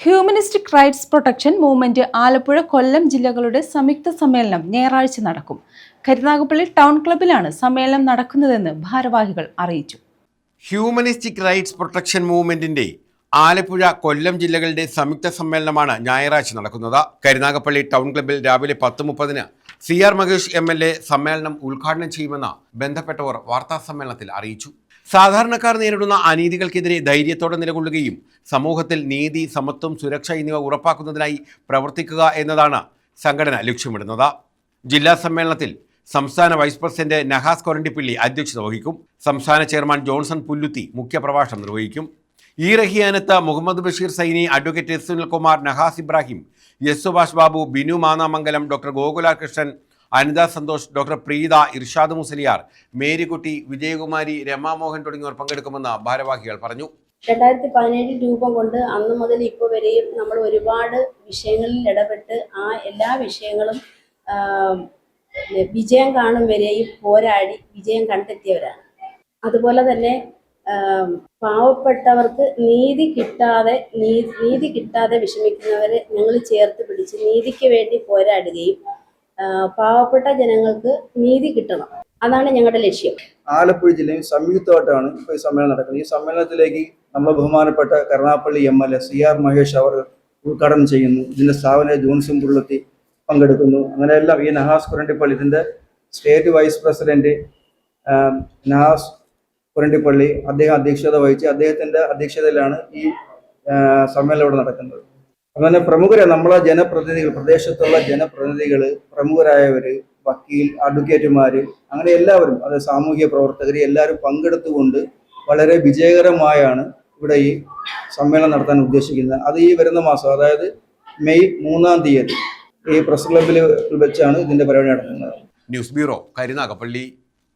Humanistic rights protection movement Alappuzha Kollam ജില്ലകളുടെ സംയുക്ത സമ്മേളനം ഞായറാഴ്ച നടക്കും. കരുനാഗപ്പള്ളി ടൗൺ ക്ലബ്ബിലാണ് സമ്മേളനം നടക്കുന്നതെന്ന് ഭാരവാഹികൾ അറിയിച്ചു. Humanistic rights protection മൂവ്മെന്റിന്റെ Alappuzha Kollam ജില്ലകളുടെ സംയുക്ത സമ്മേളനമാണ് ഞായറാഴ്ച നടക്കുന്നത്. കരുനാഗപ്പള്ളി ടൗൺ ക്ലബ്ബിൽ രാവിലെ 10:30 CR മഹേഷ് MLA സമ്മേളനം ഉദ്ഘാടനം ചെയ്യുമെന്ന് ബന്ധപ്പെട്ടവർ വാർത്താസമ്മേളനത്തിൽ അറിയിച്ചു. സാധാരണക്കാർ നേരിടുന്ന അനീതികൾക്കെതിരെ ധൈര്യത്തോടെ നിലകൊള്ളുകയും സമൂഹത്തിൽ നീതി, സമത്വം, സുരക്ഷ എന്നിവ ഉറപ്പാക്കുന്നതിനായി പ്രവർത്തിക്കുക എന്നതാണ് സംഘടന ലക്ഷ്യമിടുന്നത്. ജില്ലാ സമ്മേളനത്തിൽ സംസ്ഥാന വൈസ് പ്രസിഡന്റ് നഹാസ് കൊരണ്ടിപ്പള്ളി അധ്യക്ഷത വഹിക്കും. സംസ്ഥാന ചെയർമാൻ ജോൺസൺ പുല്ലുത്തി മുഖ്യപ്രഭാഷണം നിർവഹിക്കും. Rahiyanath Muhammad Basheer Saini, advocate S Sunilkumar, Nahas Ibrahim, S Subhash Babu, Binu Mannamangalam, doctor Gokulakrishnan, Anitha Santhosh, doctor Preetha, Irshad Musaliyar, Marykutty, Vijayakumari, Ramamohan തുടങ്ങിയവർ പങ്കെടുക്കുമെന്ന് ഭാരവാഹികൾ പറഞ്ഞു. 2017 രൂപം കൊണ്ട് അന്ന് മുതൽ ഇപ്പോൾ വരെയും നമ്മൾ ഒരുപാട് വിഷയങ്ങളിൽ ഇടപെട്ട് ആ എല്ലാ വിഷയങ്ങളും വിജയം കാണും വരെയും പോരാടി വിജയം കണ്ടെത്തിയവരാണ്. അതുപോലെ തന്നെ പാവപ്പെട്ടവർക്ക് നീതി കിട്ടാതെ വിഷമിക്കുന്നവരെ ഞങ്ങൾ ചേർത്ത് പിടിച്ച് നീതിക്ക് വേണ്ടി പോരാടുകയും പാവപ്പെട്ട ജനങ്ങൾക്ക് നീതി കിട്ടണം, അതാണ് ഞങ്ങളുടെ ലക്ഷ്യം. ആലപ്പുഴ ജില്ലയിൽ സംയുക്തമായിട്ടാണ് ഇപ്പോൾ ഈ സമ്മേളനം നടക്കുന്നത്. ഈ സമ്മേളനത്തിലേക്ക് നമ്മുടെ ബഹുമാനപ്പെട്ട കരുനാഗപ്പള്ളി MLA CR മഹേഷ് അവർ ഉദ്ഘാടനം ചെയ്യുന്നു. ഇതിൻ്റെ സ്ഥാപന ജോൺസൺ പുള്ളുത്തി പങ്കെടുക്കുന്നു. അങ്ങനെയെല്ലാം ഈ നഹാസ് കൊരണ്ടിപ്പള്ളി, ഇതിൻ്റെ സ്റ്റേറ്റ് വൈസ് പ്രസിഡന്റ് നഹാസ് കൊരണ്ടിപ്പള്ളി, അദ്ദേഹം അധ്യക്ഷത വഹിച്ച് അദ്ദേഹത്തിൻ്റെ അധ്യക്ഷതയിലാണ് ഈ സമ്മേളനം ഇവിടെ നടക്കുന്നത്. അങ്ങനെ പ്രമുഖരെ നമ്മളെ ജനപ്രതിനിധികൾ, പ്രദേശത്തുള്ള ജനപ്രതിനിധികൾ, പ്രമുഖരായവർ, വക്കീൽ, അഡ്വക്കേറ്റുമാർ, അങ്ങനെ എല്ലാവരും, അത് സാമൂഹിക പ്രവർത്തകർ എല്ലാവരും പങ്കെടുത്തുകൊണ്ട് വളരെ വിജയകരമായാണ് ഇവിടെ ഈ സമ്മേളനം നടത്താൻ ഉദ്ദേശിക്കുന്നത്. അത് ഈ വരുന്ന മാസം, അതായത് മെയ് 3-ാം തീയതി ഈ പ്രസ് ക്ലബ്ബിൽ വെച്ചാണ് ഇതിൻ്റെ പരിപാടി നടത്തുന്നത്. News bureau, Karunagappally.